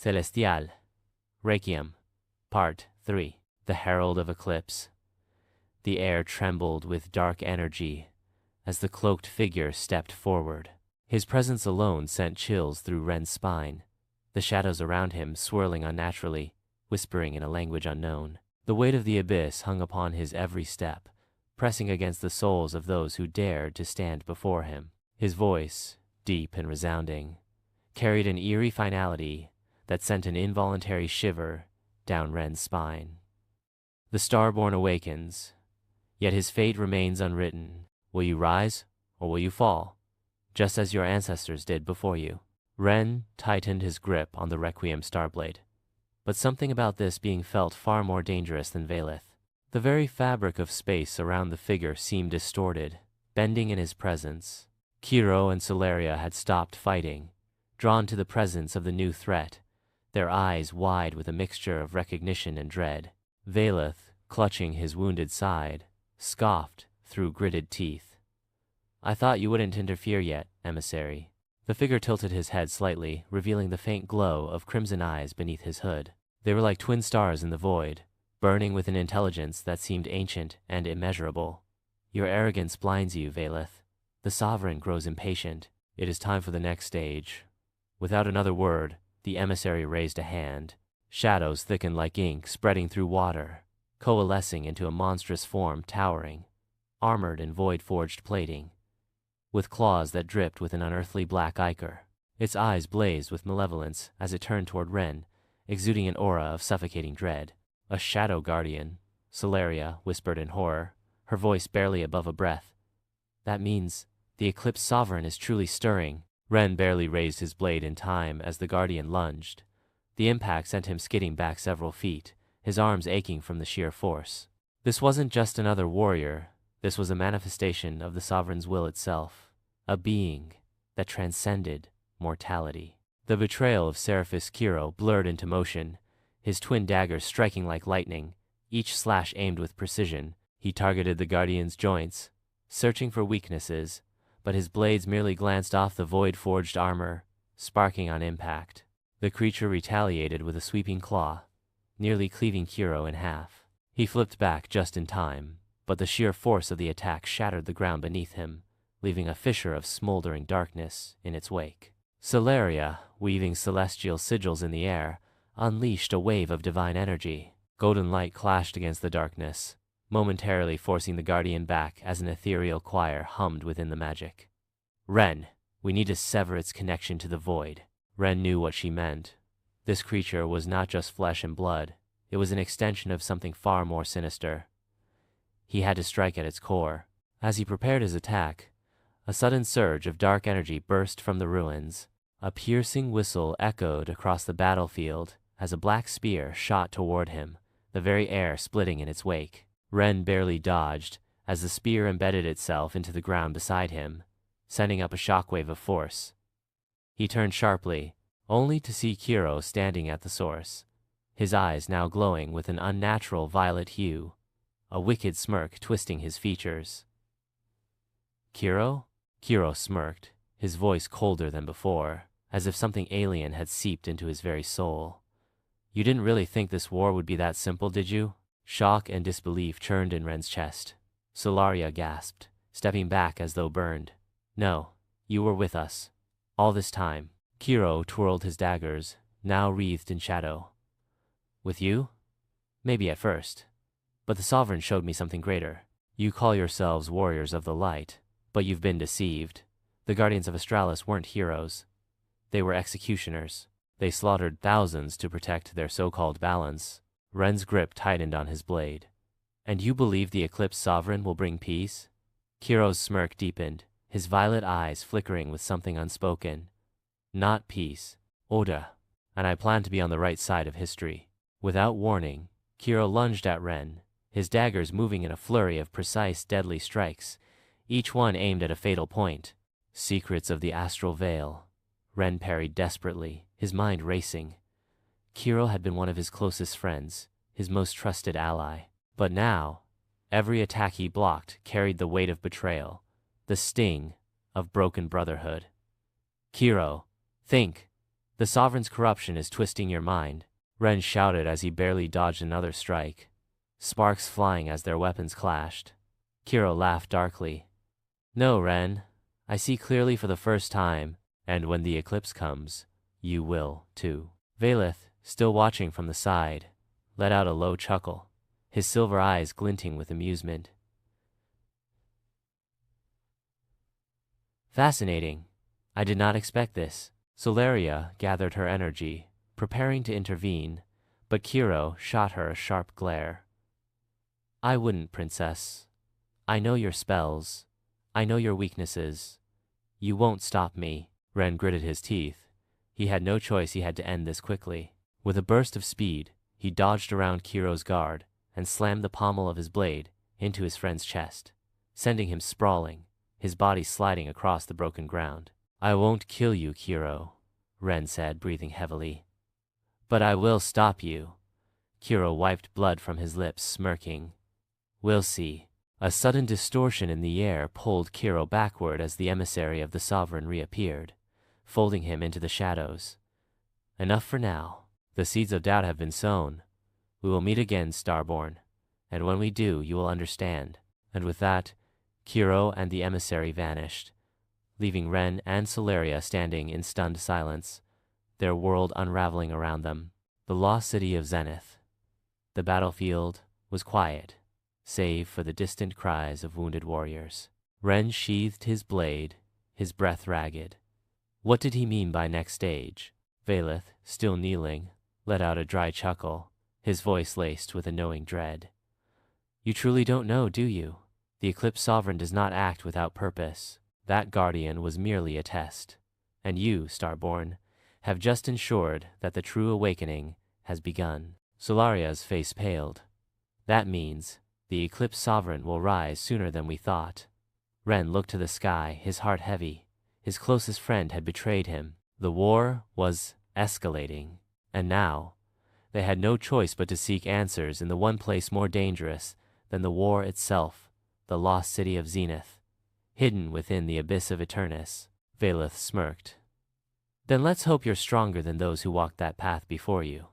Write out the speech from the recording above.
Celestial Requiem, Part 3. The Herald of Eclipse. The air trembled with dark energy as the cloaked figure stepped forward. His presence alone sent chills through Ren's spine, the shadows around him swirling unnaturally, whispering in a language unknown. The weight of the abyss hung upon his every step, pressing against the souls of those who dared to stand before him. His voice, deep and resounding, carried an eerie finality that sent an involuntary shiver down Ren's spine. The Starborn awakens, yet his fate remains unwritten. Will you rise, or will you fall, just as your ancestors did before you? Ren tightened his grip on the Requiem Starblade, but something about this being felt far more dangerous than Vaelith. The very fabric of space around the figure seemed distorted, bending in his presence. Kiro and Solaria had stopped fighting, drawn to the presence of the new threat, their eyes wide with a mixture of recognition and dread. Vaelith, clutching his wounded side, scoffed through gritted teeth. "I thought you wouldn't interfere yet, emissary." The figure tilted his head slightly, revealing the faint glow of crimson eyes beneath his hood. They were like twin stars in the void, burning with an intelligence that seemed ancient and immeasurable. "Your arrogance blinds you, Vaelith. The Sovereign grows impatient. It is time for the next stage." Without another word, the emissary raised a hand. Shadows thickened like ink, spreading through water, coalescing into a monstrous form towering, armored in void-forged plating, with claws that dripped with an unearthly black ichor. Its eyes blazed with malevolence as it turned toward Ren, exuding an aura of suffocating dread. "A shadow guardian," Solaria whispered in horror, her voice barely above a breath. "That means the Eclipse Sovereign is truly stirring." Ren barely raised his blade in time as the guardian lunged. The impact sent him skidding back several feet, his arms aching from the sheer force. This wasn't just another warrior. This was a manifestation of the Sovereign's will itself, a being that transcended mortality. The betrayal of Seraphis Kiro blurred into motion, his twin daggers striking like lightning, each slash aimed with precision. He targeted the Guardian's joints, searching for weaknesses, but his blades merely glanced off the void-forged armor, sparking on impact. The creature retaliated with a sweeping claw, nearly cleaving Kiro in half. He flipped back just in time, but the sheer force of the attack shattered the ground beneath him, leaving a fissure of smoldering darkness in its wake. Solaria, weaving celestial sigils in the air, unleashed a wave of divine energy. Golden light clashed against the darkness, momentarily forcing the Guardian back as an ethereal choir hummed within the magic. "Ren, we need to sever its connection to the void." Ren knew what she meant. This creature was not just flesh and blood, it was an extension of something far more sinister. He had to strike at its core. As he prepared his attack, a sudden surge of dark energy burst from the ruins. A piercing whistle echoed across the battlefield as a black spear shot toward him, the very air splitting in its wake. Ren barely dodged as the spear embedded itself into the ground beside him, sending up a shockwave of force. He turned sharply, only to see Kiro standing at the source, his eyes now glowing with an unnatural violet hue, a wicked smirk twisting his features. "Kiro?" Kiro smirked, his voice colder than before, as if something alien had seeped into his very soul. "You didn't really think this war would be that simple, did you?" Shock and disbelief churned in Ren's chest. Solaria gasped, stepping back as though burned. "No, you were with us. All this time." Kiro twirled his daggers, now wreathed in shadow. "With you? Maybe at first. But the Sovereign showed me something greater. You call yourselves warriors of the light, but you've been deceived. The Guardians of Astralis weren't heroes. They were executioners. They slaughtered thousands to protect their so-called balance." Ren's grip tightened on his blade. "And you believe the Eclipse Sovereign will bring peace?" Kiro's smirk deepened, his violet eyes flickering with something unspoken. "Not peace, order. And I plan to be on the right side of history." Without warning, Kiro lunged at Ren, his daggers moving in a flurry of precise, deadly strikes, each one aimed at a fatal point. "Secrets of the Astral Veil." Ren parried desperately, his mind racing. Kiro had been one of his closest friends, his most trusted ally. But now, every attack he blocked carried the weight of betrayal, the sting of broken brotherhood. "Kiro, think! The Sovereign's corruption is twisting your mind, Ren shouted as he barely dodged another strike, sparks flying as their weapons clashed. Kiro laughed darkly. No, Ren. I see clearly for the first time, and when the eclipse comes, you will, too. Vaelith, still watching from the side, let out a low chuckle, his silver eyes glinting with amusement. Fascinating. I did not expect this. Solaria gathered her energy, preparing to intervene, but Kiro shot her a sharp glare. I wouldn't, princess. I know your spells. I know your weaknesses. You won't stop me. Ren gritted his teeth. He had no choice, he had to end this quickly. With a burst of speed, he dodged around Kiro's guard and slammed the pommel of his blade into his friend's chest, sending him sprawling, his body sliding across the broken ground. I won't kill you, Kiro, Ren said, breathing heavily. But I will stop you. Kiro wiped blood from his lips, smirking. We'll see. A sudden distortion in the air pulled Kiro backward as the emissary of the Sovereign reappeared, folding him into the shadows. Enough for now. The seeds of doubt have been sown. We will meet again, Starborn, and when we do, you will understand. And with that, Kiro and the emissary vanished, leaving Ren and Solaria standing in stunned silence, their world unraveling around them. The lost city of Zenith. The battlefield was quiet, save for the distant cries of wounded warriors. Ren sheathed his blade, his breath ragged. What did he mean by next stage? Vaelith, still kneeling, let out a dry chuckle, his voice laced with a knowing dread. You truly don't know, do you? The Eclipse Sovereign does not act without purpose. That guardian was merely a test. And you, Starborn, have just ensured that the true awakening has begun. Solaria's face paled. That means the Eclipse Sovereign will rise sooner than we thought. Ren looked to the sky, his heart heavy. His closest friend had betrayed him. The war was escalating, and now they had no choice but to seek answers in the one place more dangerous than the war itself, the lost city of Zenith, hidden within the abyss of Eternus. Vaelith smirked. Then let's hope you're stronger than those who walked that path before you.